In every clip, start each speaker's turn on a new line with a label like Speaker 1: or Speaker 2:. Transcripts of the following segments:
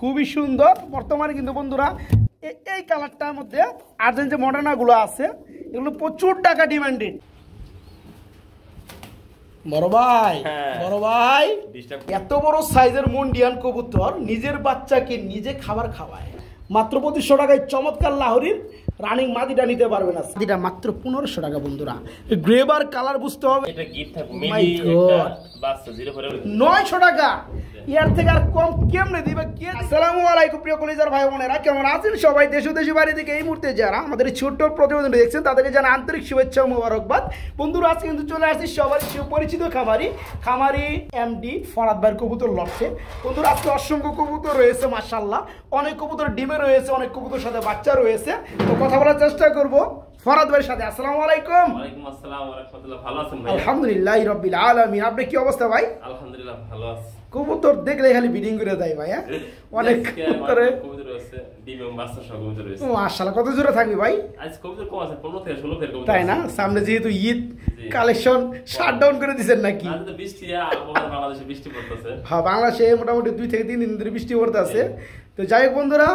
Speaker 1: খুবই সুন্দর। বর্তমানে কিন্তু বন্ধুরা এই কালারটার মধ্যে আর্জেন্ট যে মডার্নাগুলো আছে এগুলো প্রচুর টাকা ডিমান্ডেড। বড় ভাই এত বড় সাইজের মন্ডিয়ান কবুতর নিজের বাচ্চাকে নিজে খাবার খাওয়ায় মাত্র 2500 টাকায় চমৎকার লাহোরির রানিং মাদিটা নিতে পারবে না। মাদিটা মাত্র 1500 টাকা বন্ধুরা। গ্রেবার কালার বুঝতে হবে,
Speaker 2: এটা গিফট থাকবে মিনি একটা বাচ্চা
Speaker 1: 900 টাকা। এর থেকে আর কম কেমনে দিবে কে? আসসালামু আলাইকুম প্রিয় কলিজার ভাই বোনেরা, কেমন আছেন সবাই? দেশ ও দেশি বাইরে থেকে এই মুহূর্তে যারা আমাদের এই ছোট্ট প্রতিবেদনটি দেখছেন তাদেরকে জানা আন্তরিক শুভেচ্ছা ও মোবারকবাদ। বন্ধুরা আজকে কিন্তু চলে আসছি সবার পরিচিত খামারি এমডি ফরাদ ভাইয়ের কবুতর লক্ষ্যে। বন্ধুরা আজকে অসংখ্য কবুতর রয়েছে মাশাআল্লাহ, অনেক কবুতর ডিমে রয়েছে, অনেক কবুতর সাথে বাচ্চা রয়েছে। তো কথা বলার চেষ্টা করব ফরাদ ভাইয়ের সাথে। আসসালামু আলাইকুম।
Speaker 2: ওয়ালাইকুম আসসালাম ওয়া রাহমাতুল্লাহ। ভালো আছেন ভাই?
Speaker 1: আলহামদুলিল্লাহ রাব্বিল আলামিন। আপনি কি অবস্থা ভাই?
Speaker 2: আলহামদুলিল্লাহ ভালো আছি।
Speaker 1: কবুতর দেখলে খালি বিডিং করে দেয় ভাই। অনেক
Speaker 2: কবুতর আছে, ডিম এবং বাচ্চা সহ কবুতর আছে।
Speaker 1: মাশাআল্লাহ কত জোড়া থাকবে ভাই?
Speaker 2: আজ কবুতর কম আছে, 15 থেকে 16 কবুতর।
Speaker 1: তাই না? সামনে যেহেতু ঈদ কালেকশন শাটডাউন করে দিবেন নাকি?
Speaker 2: আজ তো বৃষ্টি, আবহাওয়া বাংলাদেশে বৃষ্টি পড়তেছে।
Speaker 1: হ্যাঁ, বাংলাদেশে মোটামুটি 2 থেকে 3 দিন ধরে বৃষ্টি পড়তেছে। তো যাই হোক বন্ধুরা,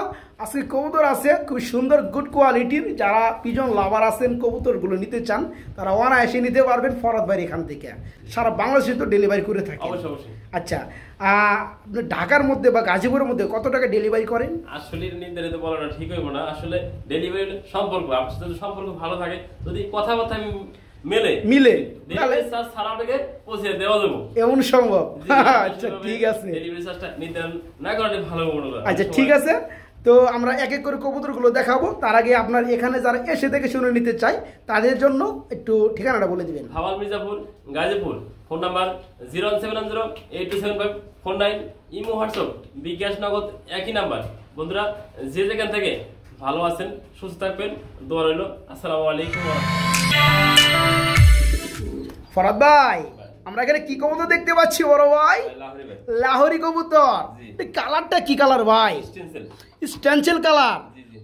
Speaker 1: আজকে কবুতর আছে খুব সুন্দর গুড কোয়ালিটির। যারা পিজন লাভার আছেন, কবুতরগুলো নিতে চান, তারা অনায়াসে নিতে পারবেন ফরাদ ভাই এখান থেকে। সারা বাংলাদেশে তো ডেলিভারি করে থাকে।
Speaker 2: অবশ্যই।
Speaker 1: আচ্ছা, আপনি ঢাকার মধ্যে বা গাজীপুরের মধ্যে কত টাকা ডেলিভারি করেন?
Speaker 2: আসলে নির্ধারিত বলাটা ঠিক হইব না। আসলে ডেলিভারি সম্পর্ক, আপনার সাথে সম্পর্ক ভালো থাকে, যদি কথাবার্তা মিলে তাহলে সারা থেকে পৌঁছে দেওয়া যাবে, এমন সম্ভব। আচ্ছা ঠিক আছে, ডেলিভারি চার্জটা নির্ধারণ না করলে ভালো হবে। আচ্ছা ঠিক আছে, তো আমরা এক এক করে কবুতরগুলো দেখাবো। তার আগে আপনার এখানে যারা এসে দেখে শুনে নিতে চায় তাদের জন্য একটু ঠিকানাটা বলে দিবেন। Bhawal Mirzapur, Gazipur. Phone number 01710827549। Imo, WhatsApp, bKash, Nagad একই নাম্বার। বন্ধুরা যে যেখান থেকে ভালো আছেন, সুস্থ থাকবেন, দোয়া রইল। আসসালামু আলাইকুম।
Speaker 1: ফরাদ ভাই, আমরা এখানে কি কবুতর দেখতে পাচ্ছি বড় ভাই? লাহোরি কবুতর। কালারটা কি কালার ভাই? Stencil colour.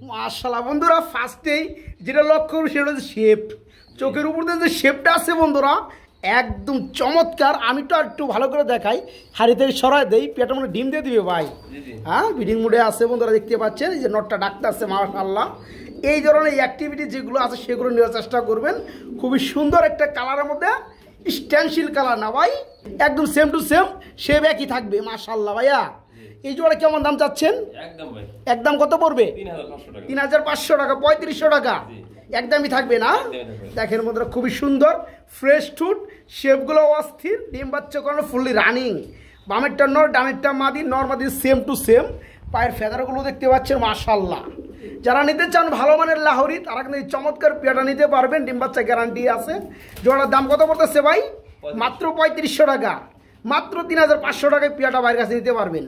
Speaker 1: মাশাআল্লাহ বন্ধুরা, ফার্স্টেই যেটা লক্ষ্য করব সেটা হচ্ছে শেপ। চোখের উপর যে শেপটা আছে বন্ধুরা একদম চমৎকার। আমি তো একটু ভালো করে দেখাই, হাড়ি থেকে সরাই দেই, পেটে মনে ডিম দিয়ে দিবে ভাই। হ্যাঁ, বিডিং মুডে আছে বন্ধুরা, দেখতে পাচ্ছেন এই যে নটটা ডাকতে আছে মাশাআল্লাহ। এই ধরনের অ্যাক্টিভিটি যেগুলো আছে সেগুলো নেওয়ার চেষ্টা করবেন। খুবই সুন্দর একটা কালারের মধ্যে, স্টেনসিল কালার না ভাই, একদম সেম টু সেম, শেপ একই থাকবে মাশাআল্লাহ। ভাইয়া এই জোড়া কেমন দাম চাচ্ছেন? একদম কত পড়বে? 3500 টাকা, 3500 টাকা একদমই থাকবে না? দেখেন বন্ধুরা খুবই সুন্দর ফ্রেশ ফুড, শেপগুলো অস্থির, ডিম বাচ্চা করানো ফুললি রানিং। বামেরটা নর, ডানেরটা মাদি, নর মাদি সেম টু সেম। পায়ের ফেদারগুলো দেখতে পাচ্ছেন মাশাআল্লাহ। যারা নিতে চান ভালো মানের লাহোরি তারা কিন্তু এই চমৎকার পেয়াটা নিতে পারবেন, ডিম বাচ্চা গ্যারান্টি আছে। জোড়ার দাম কত পড়তেছে ভাই? মাত্র 3500 টাকা, মাত্র 3500 টাকায় পেয়াটা বাইরের কাছে নিতে পারবেন।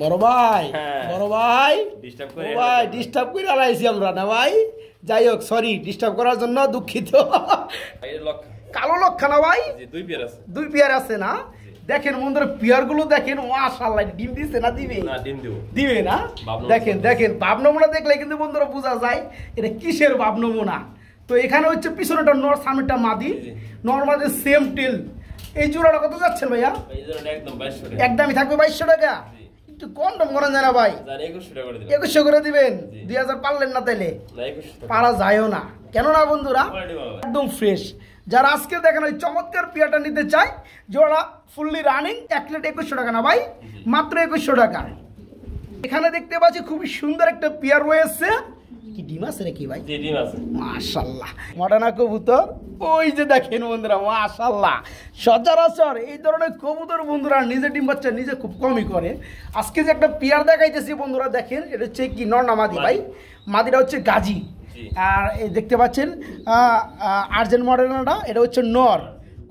Speaker 1: বড় ভাই ডিস্টার্ব করে আলাইছি আমরা না ভাই। যাই হোক, সরি ডিস্টার্ব করার জন্য, দুঃখিত। কালো লক্ষা না ভাই? দুই পেয়ার আছে না? দেখেন বন্ধুরা পেয়ারগুলো দেখেন মাশাআল্লাহ। ডিম দিছে না? দিবে না? দেখেন বাপ নমুনা দেখলে কিন্তু বন্ধুরা বোঝা যায় এটা কিসের বাপ নমুনা। তো এখানে হচ্ছে পিছনেটা নর, সামনেটা মাদি। নর মাদি সেম টেল। এই জোড়াটা কত যাচ্ছেন ভাইয়া? একদমই থাকবে 2200 টাকা। একটু কম দাম করেন যায় না ভাই? 2100 করে দিবেন। 2000 পারলেন না তাইলে? পারা যায়ও না, কেন না বন্ধুরা একদম ফ্রেশ। যারা আজকে দেখেন ওই চমৎকার পেয়ারটা নিতে চায়, জোড়া ফুললি রানিং, 1 প্লেট 2100 টাকা না ভাই, মাত্র 2100 টাকা। এখানে দেখতে পাচ্ছি খুবই সুন্দর একটা পেয়ার রয়েছে। কি ডিম আছে নাকি ভাই?
Speaker 2: ডিম আছে
Speaker 1: মাশাআল্লাহ। মডার্না কবুতর ওই যে দেখেন বন্ধুরা মাশাআল্লাহ। সচরাচর এই ধরনের কবুতর বন্ধুরা নিজে ডিম বাচ্চা নিজে খুব কমই করে। আজকে যে একটা পেয়ার দেখাইতেছি বন্ধুরা দেখেন, এটা হচ্ছে কি নর না মাদি ভাই? মাদিটা হচ্ছে গাজী, আর এই দেখতে পাচ্ছেন আর্জেন্ট মডার্নাটা, এটা হচ্ছে নর।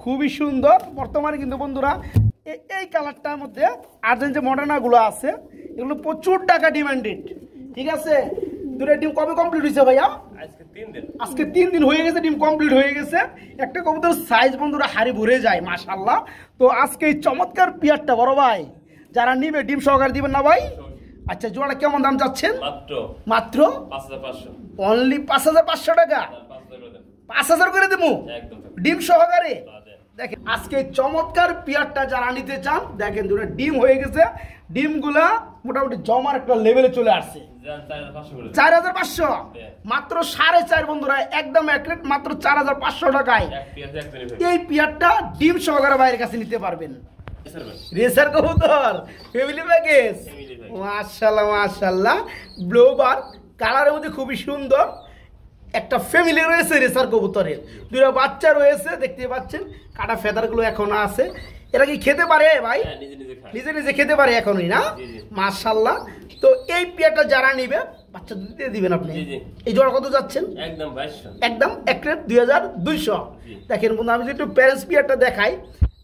Speaker 1: খুবই সুন্দর। বর্তমানে কিন্তু বন্ধুরা এই কালারটার মধ্যে আর্জেন্ট যে মডার্নাগুলো আছে এগুলো প্রচুর টাকা ডিমান্ডেড। ঠিক আছে, দুটো ডিম কবে কমপ্লিট হয়েছে ভাইয়া? আজকে 3 দিন হয়ে গেছে, ডিম কমপ্লিট হয়ে গেছে। একটা কবুতর সাইজ বন্ধুরা হাড়ি ভরে যায় মাশাআল্লাহ। তো আজকে এই চমৎকার পেয়ারটা বড় ভাই যারা নিবে ডিম সহকারে দিবেন না ভাই? আচ্ছা জোড়া কেমন দাম চাচ্ছেন? মাত্র 5500, অনলি 5500 টাকা। 5,000 করে দেবো
Speaker 2: একদম
Speaker 1: ডিম সহকারে। দেখেন আজকে চমৎকার পেয়ারটা যারা নিতে চান দেখেন দুটো ডিম হয়ে গেছে, ডিমগুলা মোটামুটি জমার একটা লেভেলে চলে আসছে। 4,500 মাত্র 4.5 বন্ধুরা, একদম এক রেট মাত্র 4,500 টাকায় এই পেয়ারটা ডিম সহকারে বাইরের কাছে নিতে পারবেন। রেসার কবুতর ফ্যামিলি প্যাকেজ, মাশাআল্লাহ মাশাআল্লাহ, ব্লোবার কালারের মধ্যে খুবই সুন্দর একটা ফ্যামিলি রয়েছে রেসার কবুতরের। দুটো বাচ্চা রয়েছে দেখতে পাচ্ছেন, কাটা ফেদারগুলো এখনো আছে। এরা কি খেতে পারে ভাই? নিজে নিজে খেতে পারে এখনই না? মাশাআল্লাহ। তো এই পেয়ারটা যারা নিবে বাচ্চা দিয়ে দিবেন আপনি। এই জোড়া কত যাচ্ছেন? একদম এক রেট 2,200। দেখেন বন্ধু আমি যদি একটু প্যারেন্টস পেয়ারটা দেখাই,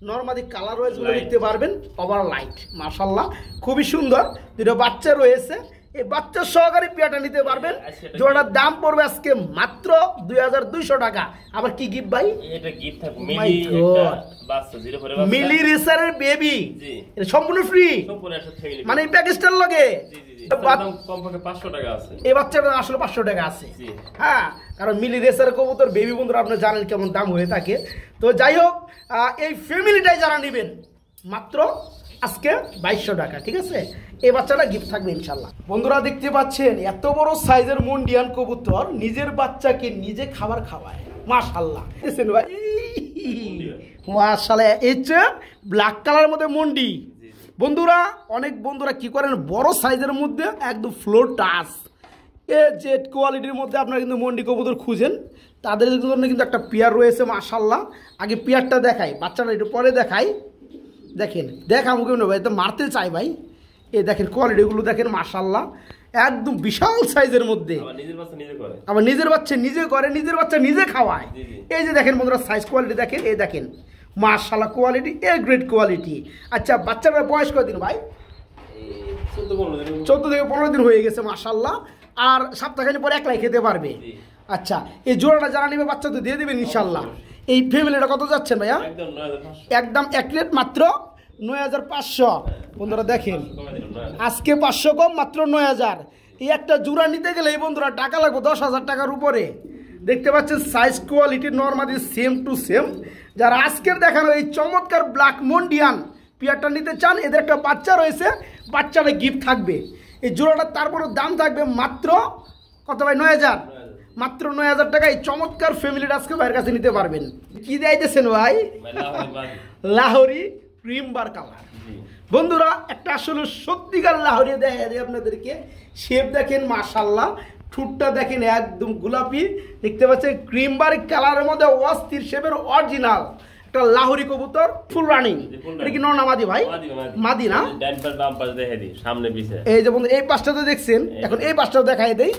Speaker 1: নরমালি কালার রয়েছে দেখতে পারবেন, ওভার লাইট মাশাআল্লাহ খুবই সুন্দর। দুটো বাচ্চা রয়েছে, এই বাচ্চা সহকারী পেয়ারটা নিতে পারবেন। জোড়াটার দাম পড়বে আজকে মাত্র 2,200 টাকা। আবার কি গিফট ভাই?
Speaker 2: এটা গিফট থাকবে মিলি একটা বাচ্চা, জিরো পরে বাচ্চা,
Speaker 1: মিলি রেসারের বেবি। জি এটা সম্পূর্ণ ফ্রি, সম্পূর্ণ একটা ফ্যামিলি মানে এই প্যাকেজটার লগে। জি জি জি একদম কমপক্ষে 500 টাকা আছে। এই বাচ্চাটা আসলে 500 টাকা আছে। জি হ্যাঁ, কারণ মিলি রেসার কবুতর বেবি বন্ধুরা আপনারা জানেন কেমন দাম হয়ে থাকে। তো যাই হোক এই ফ্যামিলিটাই যারা নেবেন মাত্র আজকে 2,200 টাকা, ঠিক আছে? এই বাচ্চাটা গিফট থাকবে ইনশাল্লাহ। বন্ধুরা দেখতে পাচ্ছেন এত বড় সাইজের মন্ডিয়ান কবুতর নিজের বাচ্চাকে নিজে খাবার খাওয়ায়, মাশাআল্লাহ দেখেন ভাই, মাশাআল্লাহ। এই যে ব্ল্যাক কালারের মধ্যে মন্ডি বন্ধুরা, অনেক বন্ধুরা কি করেন বড় সাইজের মধ্যে একদম ফ্লোর টাচ এ জেড কোয়ালিটির মধ্যে আপনারা কিন্তু মন্ডি কবুতর খুঁজেন, তাদের জন্য কিন্তু একটা পেয়ার রয়েছে মাশাআল্লাহ। আগে পেয়ারটা দেখাই, বাচ্চাটা একটু পরে দেখাই। দেখেন দেখাবো কেন ভাই, তো মারতে চাই ভাই। এই দেখেন কোয়ালিটিগুলো দেখেন মাশাআল্লাহ, একদম বিশাল সাইজের মধ্যে। আবার নিজের বাচ্চা নিজে করে, নিজের বাচ্চা নিজে খাওয়ায়। এই যে দেখেন বন্ধুরা সাইজ কোয়ালিটি দেখেন, এই দেখেন মাশাআল্লাহ কোয়ালিটি এ গ্রেড কোয়ালিটি। আচ্ছা বাচ্চাটার বয়স কতদিন ভাই? 14 থেকে 15 দিন হয়ে গেছে মাশাআল্লাহ। আর সপ্তাহখানি পরে একলাই খেতে পারবে। আচ্ছা এই জোড়াটা যারা নেবে বাচ্চা তো দিয়ে দেবেন ইনশাল্লাহ। এই ফ্যামিলিটা কত যাচ্ছেন ভাইয়া? একদম এক রেট মাত্র 9,500। বন্ধুরা দেখেন আজকে 500 কম মাত্র 9,000। এই একটা জোড়া নিতে গেলে এই বন্ধুরা টাকা লাগবে 10,000 টাকার উপরে। দেখতে পাচ্ছেন size quality normally same to same. যারা আজকের দেখানো এই চমৎকার ব্ল্যাক মন্ডিয়ান পেয়ারটা নিতে চান, এদের একটা বাচ্চা রয়েছে, বাচ্চাটা গিফট থাকবে। এই জোড়াটা তারপরে দাম থাকবে মাত্র কত ভাই? 9,000, মাত্র 9,000 টাকা। এই চমৎকার ফ্যামিলিটা আজকে ভাইয়ের কাছে নিতে পারবেন। কি দিয়েছেন ভাই? লাহোরি ক্রিম বার কালার। বন্ধুরা একটা আসলে সত্যিকার লাহোরি দেখা যায় আপনাদেরকে। শেপ দেখেন মাশাআল্লাহ, ঠুটটা দেখেন একদম গোলাপি, দেখতে পাচ্ছেন ক্রিম বার কালারের মধ্যে অস্থির শেপের অরিজিনাল একটা লাহোরি কবুতর ফুল রানিং। এটা কি নর না মাদি ভাই? মাদি না? সামনে পিছে এই যে বন্ধু এই পাশটা তো দেখছেন, এখন এই পাশটাও দেখাই দেই।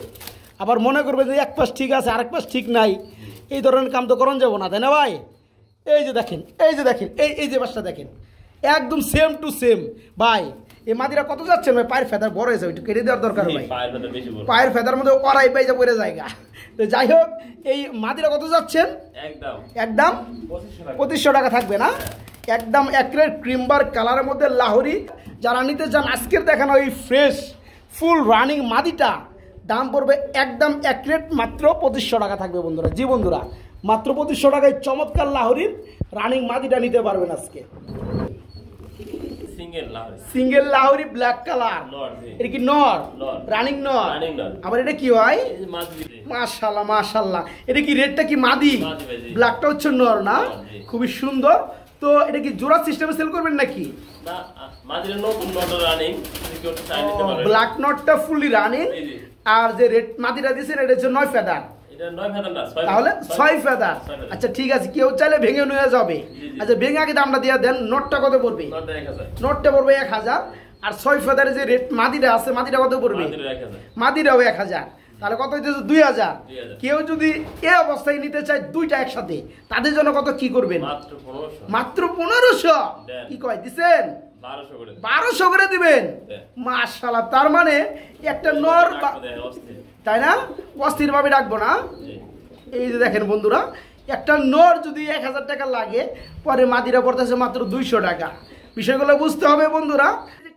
Speaker 1: আবার মনে করবে যে এক পাশ ঠিক আছে আরেক পাশ ঠিক নাই, এই ধরনের কাম তো করন যাবো না, তাই না ভাই? এই যে দেখেন, এই যে দেখেন, এই যে পাশটা দেখেন একদম সেম টু সেম ভাই। এই মাদিরা কত যাচ্ছেন ভাই? পায়ের ফেদার বড় হয়েছে, একটু কেটে দেওয়ার দরকার ভাই। পায়ের ফেদার মধ্যে ওরাই পাইজা পড়ে জায়গা। তো যাই হোক এই মাদিরা কত যাচ্ছেন? একদম 2,500 টাকা থাকবে না? একদম এক রেট ক্রিম বার কালারের মধ্যে লাহোরি যারা নিতে চান আজকের দেখানো এই ফ্রেশ ফুল রানিং মাদিটা দাম পড়বে একদম এক রেট মাত্র 2,500 টাকা থাকবে বন্ধুরা। জি বন্ধুরা মাত্র 2,500 টাকায় চমৎকার লাহোরির রানিং মাদিটা নিতে পারবেন আজকে। সিঙ্গেল লাহোরি ব্ল্যাক কালার, এটা কি নর? রানিং নর। আবার এটা কি হয়? মাশাআল্লাহ মাশাআল্লাহ। এটা কি রেডটা কি মাদি? ব্ল্যাকটা হচ্ছে নর না? খুবই সুন্দর। তো এটা কি জোড়া সিস্টেমে সেল করবেন নাকি? ব্ল্যাক নটটা ফুললি রানিং, আর যে রেড মাদিটা দিয়েছেন এটা হচ্ছে 9 ফেদার। তাহলে 6 ফেদার। আচ্ছা ঠিক আছে, কেউ চাইলে ভেঙে নিয়ে যাবে। আচ্ছা ভেঙে আগে দামটা দিয়ে দেন। নোটটা কত পড়বে? নোটটা পড়বে 1,000। আর 6 ফেদারে যে রেট মাদিটা আছে মাদিটা কত পড়বে? মাদিটাও 1,000। তাহলে কত হইতেছে? 2,000। কেউ যদি এই অবস্থায় নিতে চায় দুইটা একসাথে, তাদের জন্য কত কি করবেন? মাত্র 1,500। কি কয় দিচ্ছেন? 1200 করে দিবেন। মাশাআল্লাহ, তার মানে একটা নর তাই না? অস্থির ভাবে রাখবো না। এই যে দেখেন বন্ধুরা একটা নর যদি 1,000 টাকা লাগে, পরে মাদিরা পড়তেছে মাত্র 200 টাকা। বিষয়গুলো বুঝতে হবে বন্ধুরা।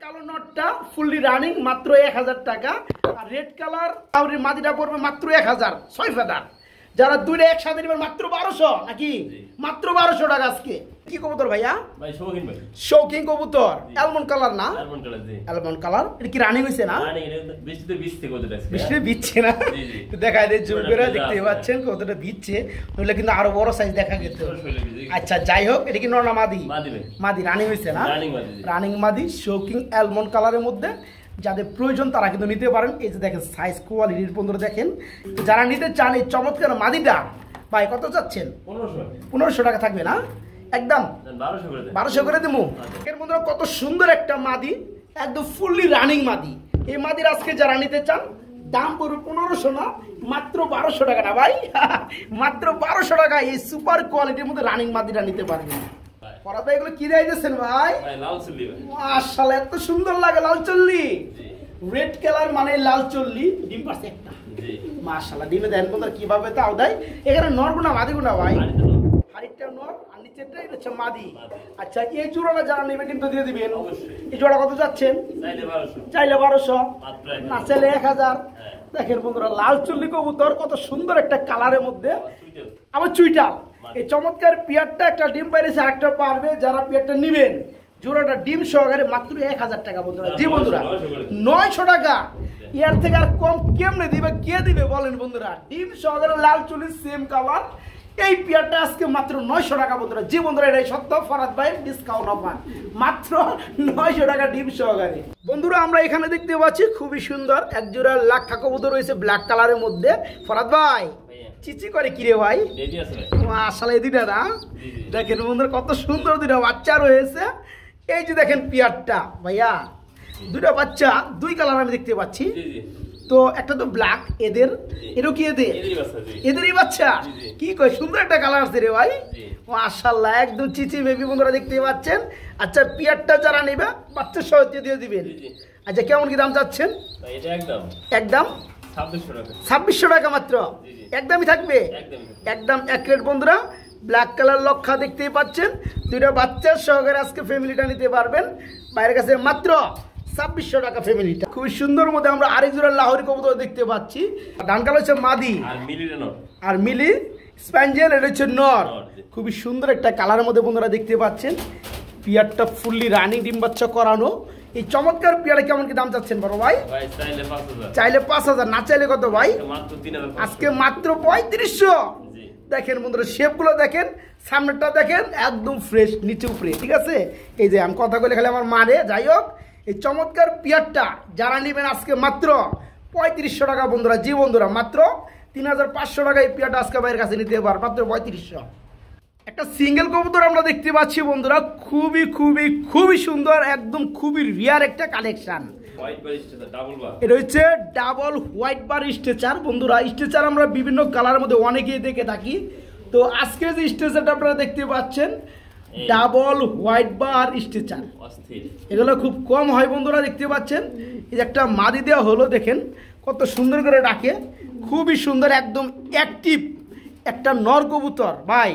Speaker 1: কালো নটটা ফুললি রানিং মাত্র 1,000 টাকা, আর রেড কালার মাদিটা পড়বে মাত্র 1,000, 6 ফেদার। যারা দুইটা একসাথে নেবেন মাত্র 1200 নাকি মাত্র 1200 টাকা আজকে। কি কবুতর ভাইয়া?
Speaker 2: ভাই শৌখিন ভাই।
Speaker 1: শৌখিন কবুতর, অ্যালমন্ড কালার না?
Speaker 2: অ্যালমন্ড কালার জি।
Speaker 1: Almond colour. এটা কি রানিং হইছে না?
Speaker 2: রানিং, এটা বৃষ্টিতে ভিজছে কতটা আজকে।
Speaker 1: বৃষ্টিতে ভিজছে না?
Speaker 2: জি জি।
Speaker 1: দেখায় দে জুম করে দেখতে পাচ্ছেন কতটা ভিজছে, নইলে কিন্তু আরো বড় সাইজ দেখা যেত। আচ্ছা যাই হোক, এটা কি নর না মাদি?
Speaker 2: মাদি ভাই।
Speaker 1: মাদি রানিং হইছে না?
Speaker 2: রানিং মাদি।
Speaker 1: রানিং মাদি শৌখিন অ্যালমন্ড কালারের মধ্যে যাদের প্রয়োজন তারা কিন্তু নিতে পারেন। এই যে দেখেন সাইজ কোয়ালিটির বন্ধুরা দেখেন, যারা নিতে চান এই চমৎকার মাদিটা ভাই কত চাচ্ছেন? 1500 টাকা থাকবে না? একদম 1200 করে দেবো। এর বন্ধুরা কত সুন্দর একটা মাদি, একদম ফুললি রানিং মাদি। এই মাদির আজকে যারা নিতে চান দাম পড়বে 1500 না মাত্র 1200 টাকা না ভাই মাত্র 1200 টাকা এই সুপার কোয়ালিটির মধ্যে রানিং মাদিটা নিতে পারবেন। পরাতে এগুলো কি দিয়েছেন ভাই?
Speaker 2: লাল চল্লি ভাই।
Speaker 1: মাশাআল্লাহ এত সুন্দর লাগে লাল চল্লি, রেড কালার মানে লাল চল্লি। ডিম পারছে একটা
Speaker 2: জি
Speaker 1: মাশাআল্লাহ। ডিমে দেন বন্ধুরা কিভাবে তাও দেয়। এখানে নর গুনা মাদি গুনা ভাই? আরেকটা নর আর নিচেরটা এটা হচ্ছে মাদি। আচ্ছা এই জোড়াটা যারা নেবে কিন্তু দিয়ে দিবেন অবশ্যই। এই জোড়া কত যাচ্ছেন? চাইলে 1200 না চাইলে 1000। দেখেন বন্ধুরা লাল চল্লি কবুতর কত সুন্দর একটা কালারের মধ্যে, আবার চুইটাল। এই চমৎকার পিয়ারটা একটা ডিম পাইরেছে, আরেকটা পারবে। যারা পিয়ারটা নেবেন জোড়াটা ডিম সহকারে মাত্র 1000 টাকা বন্ধুরা। জি বন্ধুরা 900 টাকা। এর থেকে আর কম কেমনে দিবে, কে দিবে বলেন বন্ধুরা? ডিম সহকারে লাল চুলি সেম কালার এই পিয়ারটা আজকে মাত্র 900 টাকা বন্ধুরা। জি বন্ধুরা এটাই সত্য, ফরাদ ভাই ডিসকাউন্ট অফার মাত্র 900 টাকা ডিম সহকারে। বন্ধুরা আমরা এখানে দেখতে পাচ্ছি খুবই সুন্দর এক জোড়া লাক্ষা কবুতর রয়েছে ব্ল্যাক কালারের মধ্যে। ফরাদ ভাই চিচি করে কিরে ভাই? আসলে এই দুইটা না দেখেন বন্ধুরা কত সুন্দর দুইটা বাচ্চা রয়েছে। এই যে দেখেন পিয়ারটা ভাইয়া, দুইটা বাচ্চা দুই কালার আমি দেখতে পাচ্ছি। তো একটা তো ব্ল্যাক, এদের এরও কি এদেরই বাচ্চা? কি কয় সুন্দর একটা কালার আছে রে ভাই। মাশাআল্লাহ একদম চিচি বেবি বন্ধুরা দেখতে পাচ্ছেন। আচ্ছা পিয়ারটা যারা নেবে বাচ্চা সহ দিয়ে দিবেন। আচ্ছা কেমন কি দাম চাচ্ছেন? একদম 2600 টাকা মাত্র। একদমই থাকবে, একদম এক রেট বন্ধুরা। ব্ল্যাক কালার লক্ষা দেখতেই পাচ্ছেন, দুইটা বাচ্চার সহকারে আজকে ফ্যামিলিটা নিতে পারবেন বাইরের কাছে মাত্র 2600 টাকা ফ্যামিলিটা। খুবই সুন্দর মধ্যে আমরা আরেক জোড়া লাহোরি কবুতর দেখতে পাচ্ছি। ডান কালার হচ্ছে মাদি আর মিলি স্প্যাঞ্জেল এটা হচ্ছে নর। খুবই সুন্দর একটা কালারের মধ্যে বন্ধুরা দেখতে পাচ্ছেন। পিয়ারটা ফুললি রানিং ডিম বাচ্চা করানো। এই চমৎকার পিয়ারে কেমন কি দাম চাচ্ছেন বড় ভাই? চাইলে 5000 না চাইলে কত ভাই? আজকে মাত্র 3500। দেখেন বন্ধুরা শেপগুলো দেখেন, সামনেরটা দেখেন একদম ফ্রেশ, নিচে উপরে ঠিক আছে। এই যে আমি কথা বলে খালি আমার মারে। যাই হোক এই চমৎকার পিয়ারটা যারা নেবেন আজকে মাত্র 3500 টাকা বন্ধুরা। জি বন্ধুরা মাত্র 3500 টাকা এই পিয়ারটা আজকে ভাইয়ের কাছে নিতে পার মাত্র 3500। একটা সিঙ্গেল কবুতর আমরা দেখতে পাচ্ছি বন্ধুরা, খুবই খুবই খুবই সুন্দর, একদম খুবই রিয়ার একটা কালেকশন। এটা হচ্ছে ডাবল হোয়াইট বার স্ট্রেচার বন্ধুরা। স্ট্রেচার আমরা বিভিন্ন কালারের মধ্যে অনেকেই দেখে থাকি। তো আজকে যে স্ট্রেচারটা আপনারা দেখতে পাচ্ছেন ডাবল হোয়াইট বার স্ট্রেচার, এগুলো খুব কম হয় বন্ধুরা দেখতে পাচ্ছেন। এই যে একটা মাদি দেওয়া হলো দেখেন কত সুন্দর করে ডাকে, খুবই সুন্দর একদম অ্যাক্টিভ একটা নর কবুতর ভাই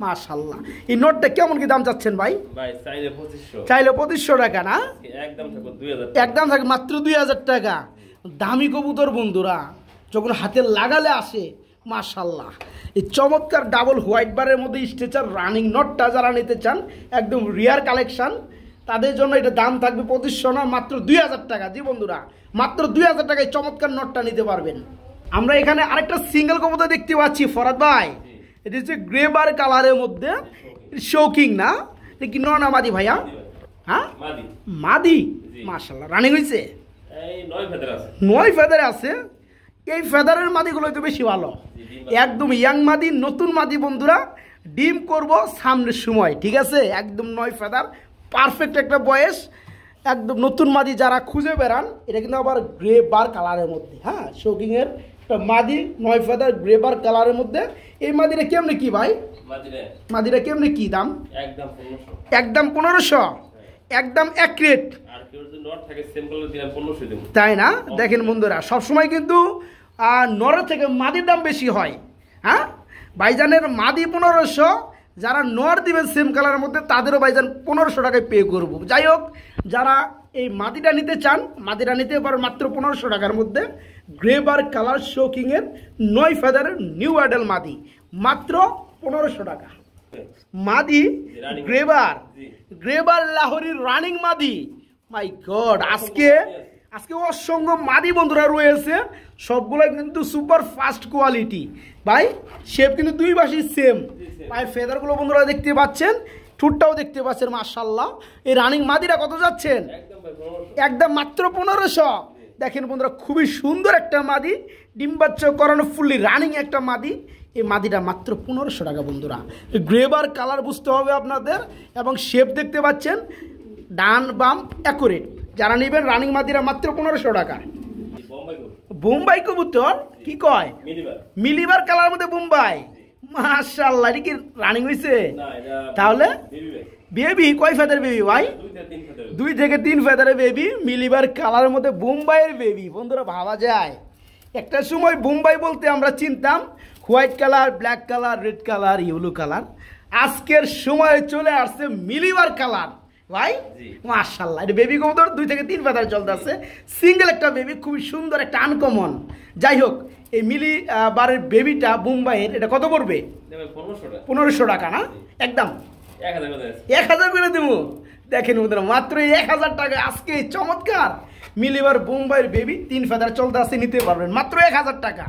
Speaker 1: মাশাআল্লাহ। এই নটটা কেমন কি দাম চাচ্ছেন ভাই? চাইলে 2500 টাকা না? একদম থাকে মাত্র 2000 টাকা। দামি কবুতর বন্ধুরা যখন হাতে লাগালে আসে মাশাআল্লাহ। এই চমৎকার ডাবল হোয়াইট বারের মধ্যে স্ট্রেচার রানিং নটটা যারা নিতে চান একদম রিয়ার কালেকশন, তাদের জন্য এটা দাম থাকবে 2500 না মাত্র 2000 টাকা। জি বন্ধুরা মাত্র 2000 টাকায় চমৎকার নটটা নিতে পারবেন। আমরা এখানে আরেকটা সিঙ্গেল কবুতর দেখতে পাচ্ছি ফরাদ ভাই। এটা হচ্ছে গ্রে বার কালারের মধ্যে শৌকিং না? এটা কি নর না মাদি ভাইয়া? হ্যাঁ মাদি। মাশাআল্লাহ রানিং হয়েছে, 9 ফেদারে আছে। এই ফেদারের মাদিগুলো তো বেশি ভালো, একদম ইয়াং মাদি, নতুন মাদি বন্ধুরা। ডিম করব সামনের সময় ঠিক আছে। একদম 9 ফেদার পারফেক্ট একটা বয়স, একদম নতুন মাদি যারা খুঁজে বেড়ান। এটা কিন্তু আবার গ্রে বার কালারের মধ্যে, হ্যাঁ শৌকিংয়ের মাদি 9 ফেদার গ্রে বার কালারের মধ্যে। এই মাদিরা কেমনে কি ভাই? মাদিরা কেমনে কি দাম? একদম 1500, একদম এক রেট তাই না? দেখেন বন্ধুরা সবসময় কিন্তু নরের থেকে মাদির দাম বেশি হয়। হ্যাঁ ভাইজানের মাদি 1500, যারা নর দিবেন সেম কালারের মধ্যে তাদেরও ভাইজান 1500 টাকায় পে করবো। যাই হোক যারা এই মাদিটা নিতে চান মাদিটা নিতে পারেন মাত্র 1500 টাকার মধ্যে। গ্রেবার কালার শোকিং এর 9 ফেদারের নিউ অ্যাডাল মাদি, মাত্র 1500 টাকা। মাদি গ্রেবার লাহোরির রানিং মাদি। মাই গড, আজকে অসংখ্য মাদি বন্ধুরা রয়েছে, সবগুলো কিন্তু সুপার ফাস্ট কোয়ালিটি ভাই। শেপ কিন্তু দুই পাশই সেম। পায়ের ফেদারগুলো বন্ধুরা দেখতে পাচ্ছেন, ঠুটটাও দেখতে পাচ্ছেন মাশাআল্লাহ। এই রানিং মাদিরা কত যাচ্ছেন? একদম মাত্র 1500। দেখেন বন্ধুরা, খুবই সুন্দর একটা মাদি, ডিম বাচ্চা করানো ফুললি রানিং একটা মাদি। এই মাদিটা মাত্র 1500 টাকা বন্ধুরা। গ্রেবার কালার বুঝতে হবে আপনাদের, এবং শেপ দেখতে পাচ্ছেন ডান বাম অ্যাকুরেট। যারা নেবেন রানিং মাদিরা মাত্র 1500 টাকা। বোম্বাই কবুতর কি কয়? মিলিবার কালার মধ্যে বোম্বাই, মাশাআল্লাহ। এটা কি রানিং হইছে? তাহলে বেবি কয় ফেদার বেবি ভাই? 2 থেকে 3 ফেদারের বেবি, মিলিবার কালারের মধ্যে বোম্বাইয়ের বেবি। বন্ধুরা ভাবা যায়, একটা সময় বোম্বাই বলতে আমরা চিনতাম white colour, black colour, red colour, yellow colour. আজকের সময় চলে আসছে মিলিবার কালার ভাই, মাশাআল্লাহ। এটা বেবি কবুতর 2 থেকে 3 ফেদার চলতে আছে, সিঙ্গেল একটা বেবি, খুবই সুন্দর একটা আনকমন। যাই হোক, এই মিলিবারের বেবিটা বোম্বাইয়ের, এটা কত পড়বে? 1500 টাকা না? একদম 1000 করে দেবো। দেখেন বন্ধুরা, মাত্র 1000 টাকা আজকে চমৎকার মিলিবার বোম্বাইয়ের বেবি 3 ফেদার চলতে আছে, নিতে পারবেন মাত্র 1000 টাকা।